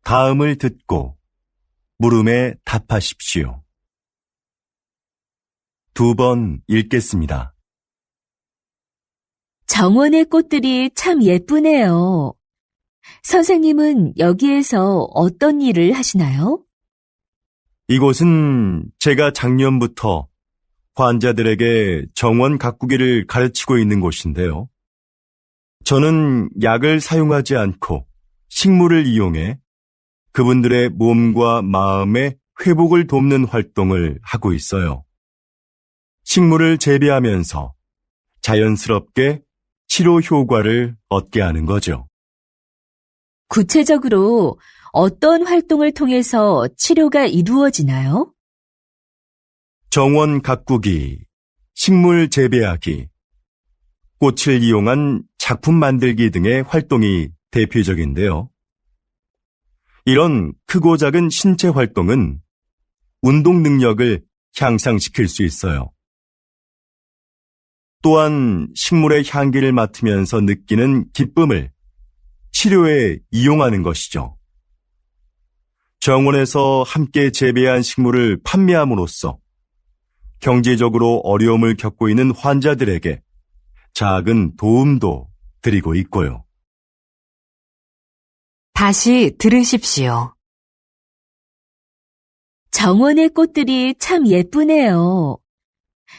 다음을 듣고 물음에 답하십시오. 2번 읽겠습니다. 정원의 꽃들이 참 예쁘네요. 선생님은 여기에서 어떤 일을 하시나요? 이곳은 제가 작년부터 환자들에게 정원 가꾸기를 가르치고 있는 곳인데요. 저는 약을 사용하지 않고 식물을 이용해 그분들의 몸과 마음의 회복을 돕는 활동을 하고 있어요. 식물을 재배하면서 자연스럽게 치료 효과를 얻게 하는 거죠. 구체적으로 어떤 활동을 통해서 치료가 이루어지나요? 정원 가꾸기, 식물 재배하기, 꽃을 이용한 작품 만들기 등의 활동이 대표적인데요. 이런 크고 작은 신체 활동은 운동 능력을 향상시킬 수 있어요. 또한 식물의 향기를 맡으면서 느끼는 기쁨을 치료에 이용하는 것이죠. 정원에서 함께 재배한 식물을 판매함으로써 경제적으로 어려움을 겪고 있는 환자들에게 작은 도움도 드리고 있고요. 다시 들으십시오. 정원의 꽃들이 참 예쁘네요.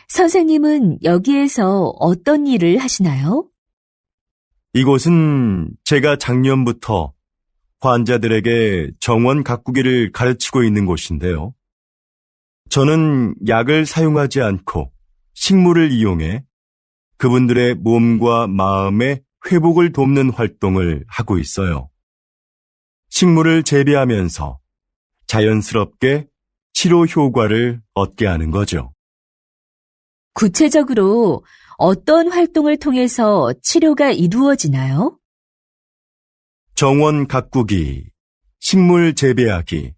선생님은 여기에서 어떤 일을 하시나요? 이곳은 제가 작년부터 환자들에게 정원 가꾸기를 가르치고 있는 곳인데요. 저는 약을 사용하지 않고 식물을 이용해 그분들의 몸과 마음의 회복을 돕는 활동을 하고 있어요. 식물을 재배하면서 자연스럽게 치료 효과를 얻게 하는 거죠. 구체적으로 어떤 활동을 통해서 치료가 이루어지나요? 정원 가꾸기, 식물 재배하기,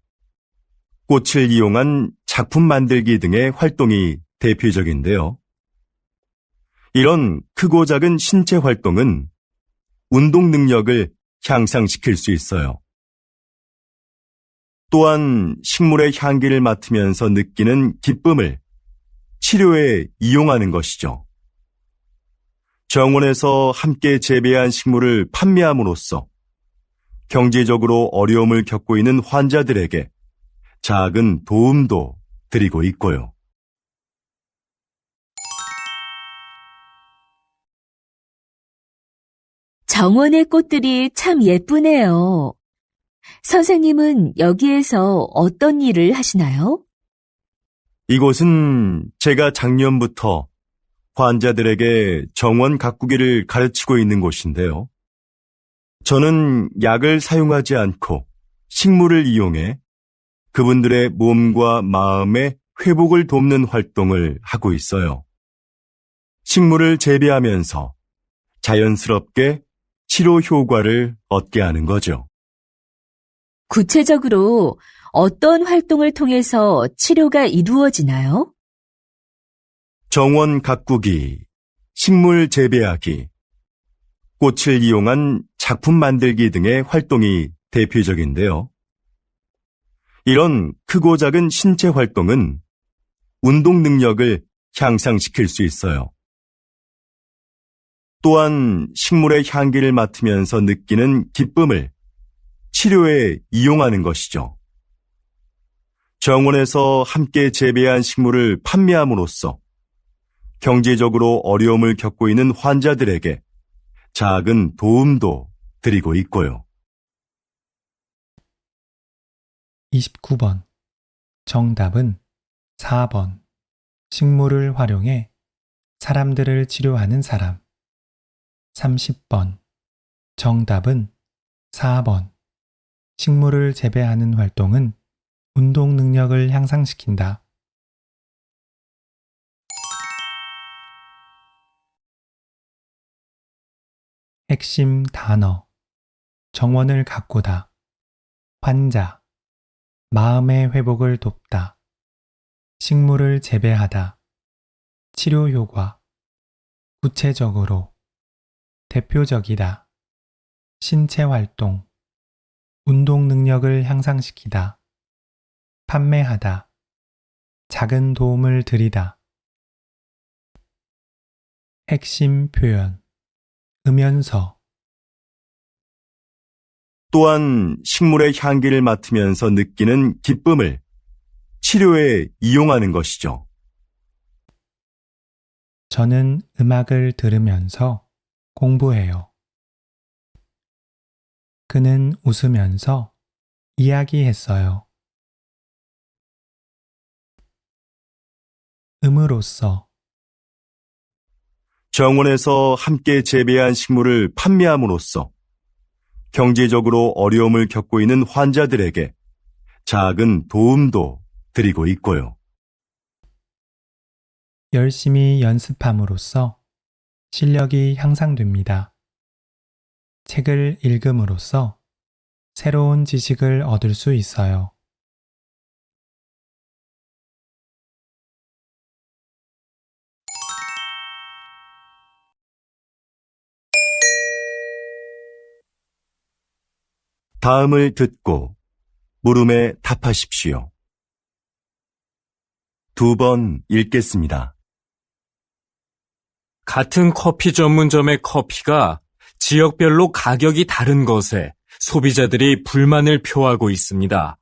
꽃을 이용한 작품 만들기 등의 활동이 대표적인데요. 이런 크고 작은 신체 활동은 운동 능력을 향상시킬 수 있어요. 또한 식물의 향기를 맡으면서 느끼는 기쁨을 치료에 이용하는 것이죠. 정원에서 함께 재배한 식물을 판매함으로써 경제적으로 어려움을 겪고 있는 환자들에게 작은 도움도 드리고 있고요. 정원의 꽃들이 참 예쁘네요. 선생님은 여기에서 어떤 일을 하시나요? 이곳은 제가 작년부터 환자들에게 정원 가꾸기를 가르치고 있는 곳인데요. 저는 약을 사용하지 않고 식물을 이용해 그분들의 몸과 마음의 회복을 돕는 활동을 하고 있어요. 식물을 재배하면서 자연스럽게 치료 효과를 얻게 하는 거죠. 구체적으로 어떤 활동을 통해서 치료가 이루어지나요? 정원 가꾸기, 식물 재배하기, 꽃을 이용한 작품 만들기 등의 활동이 대표적인데요. 이런 크고 작은 신체 활동은 운동 능력을 향상시킬 수 있어요. 또한 식물의 향기를 맡으면서 느끼는 기쁨을 치료에 이용하는 것이죠. 정원에서 함께 재배한 식물을 판매함으로써 경제적으로 어려움을 겪고 있는 환자들에게 작은 도움도 드리고 있고요. 29번. 정답은 4번. 식물을 활용해 사람들을 치료하는 사람. 30번. 정답은 4번. 식물을 재배하는 활동은 운동 능력을 향상시킨다. 핵심 단어. 정원을 가꾸다. 환자. 마음의 회복을 돕다. 식물을 재배하다. 치료 효과. 구체적으로. 대표적이다. 신체 활동, 운동 능력을 향상시키다, 판매하다, 작은 도움을 드리다. 핵심 표현, 음연서, 또한 식물의 향기를 맡으면서 느끼는 기쁨을 치료에 이용하는 것이죠. 저는 음악을 들으면서 공부해요. 그는 웃으면서 이야기했어요. 음으로써, 정원에서 함께 재배한 식물을 판매함으로써 경제적으로 어려움을 겪고 있는 환자들에게 작은 도움도 드리고 있고요. 열심히 연습함으로써 실력이 향상됩니다. 책을 읽음으로써 새로운 지식을 얻을 수 있어요. 다음을 듣고 물음에 답하십시오. 2번 읽겠습니다. 같은 커피 전문점의 커피가 지역별로 가격이 다른 것에 소비자들이 불만을 표하고 있습니다.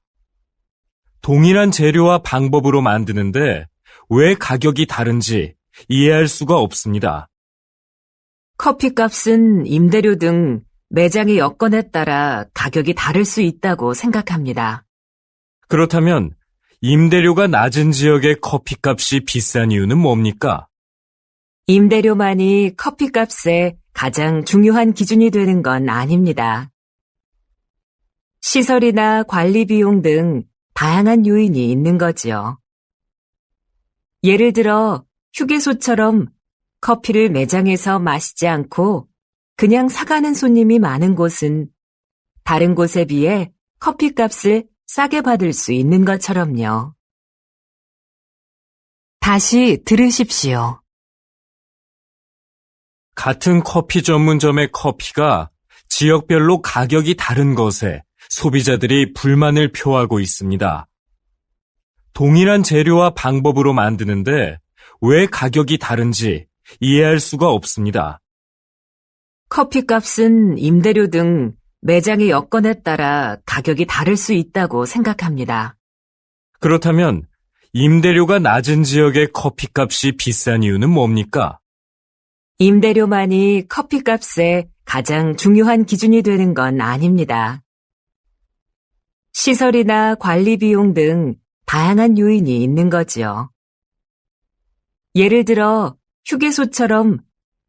동일한 재료와 방법으로 만드는데 왜 가격이 다른지 이해할 수가 없습니다. 커피값은 임대료 등 매장의 여건에 따라 가격이 다를 수 있다고 생각합니다. 그렇다면 임대료가 낮은 지역의 커피값이 비싼 이유는 뭡니까? 임대료만이 커피값의 가장 중요한 기준이 되는 건 아닙니다. 시설이나 관리 비용 등 다양한 요인이 있는 거지요. 예를 들어 휴게소처럼 커피를 매장에서 마시지 않고 그냥 사가는 손님이 많은 곳은 다른 곳에 비해 커피값을 싸게 받을 수 있는 것처럼요. 다시 들으십시오. 같은 커피 전문점의 커피가 지역별로 가격이 다른 것에 소비자들이 불만을 표하고 있습니다. 동일한 재료와 방법으로 만드는데 왜 가격이 다른지 이해할 수가 없습니다. 커피값은 임대료 등 매장의 여건에 따라 가격이 다를 수 있다고 생각합니다. 그렇다면 임대료가 낮은 지역의 커피값이 비싼 이유는 뭡니까? 임대료만이 커피값의 가장 중요한 기준이 되는 건 아닙니다. 시설이나 관리 비용 등 다양한 요인이 있는 거지요. 예를 들어 휴게소처럼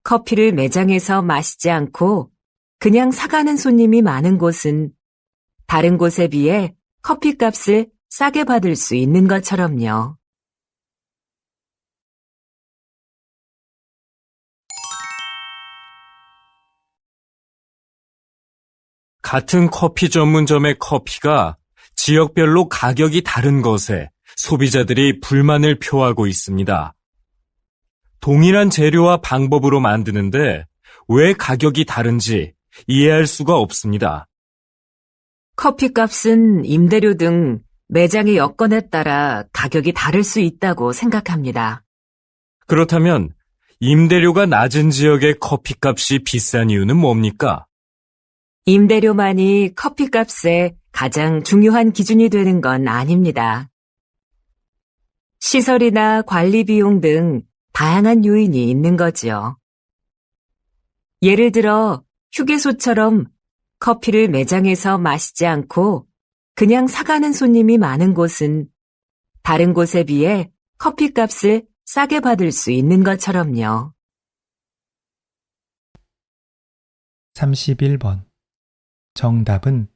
커피를 매장에서 마시지 않고 그냥 사가는 손님이 많은 곳은 다른 곳에 비해 커피값을 싸게 받을 수 있는 것처럼요. 같은 커피 전문점의 커피가 지역별로 가격이 다른 것에 소비자들이 불만을 표하고 있습니다. 동일한 재료와 방법으로 만드는데 왜 가격이 다른지 이해할 수가 없습니다. 커피값은 임대료 등 매장의 여건에 따라 가격이 다를 수 있다고 생각합니다. 그렇다면 임대료가 낮은 지역의 커피값이 비싼 이유는 뭡니까? 임대료만이 커피값의 가장 중요한 기준이 되는 건 아닙니다. 시설이나 관리 비용 등 다양한 요인이 있는 거지요. 예를 들어 휴게소처럼 커피를 매장에서 마시지 않고 그냥 사가는 손님이 많은 곳은 다른 곳에 비해 커피값을 싸게 받을 수 있는 것처럼요. 31번. 정답은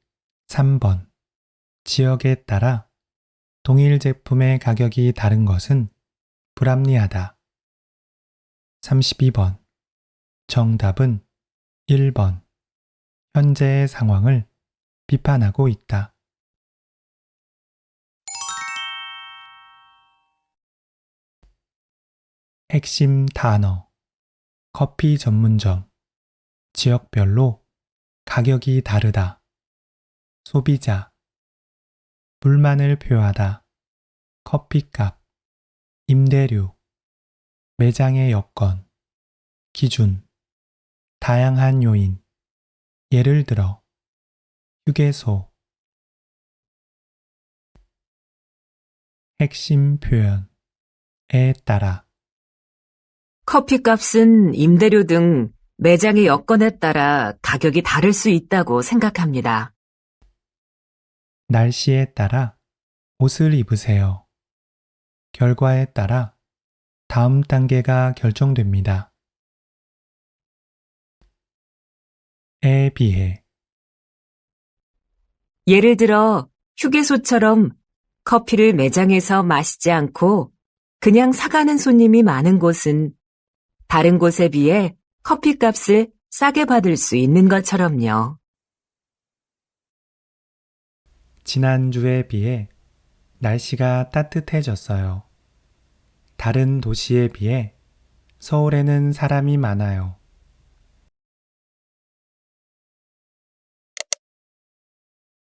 3번. 지역에 따라 동일 제품의 가격이 다른 것은 불합리하다. 32번. 정답은 1번. 현재의 상황을 비판하고 있다. 핵심 단어. 커피 전문점. 지역별로 가격이 다르다. 소비자. 불만을 표하다. 커피값. 임대료. 매장의 여건. 기준. 다양한 요인. 예를 들어. 휴게소. 핵심 표현에 따라. 커피값은 임대료 등 매장의 여건에 따라 가격이 다를 수 있다고 생각합니다. 날씨에 따라 옷을 입으세요. 결과에 따라 다음 단계가 결정됩니다. 에 비해. 예를 들어 휴게소처럼 커피를 매장에서 마시지 않고 그냥 사가는 손님이 많은 곳은 다른 곳에 비해 커피값을 싸게 받을 수 있는 것처럼요. 지난주에 비해 날씨가 따뜻해졌어요. 다른 도시에 비해 서울에는 사람이 많아요.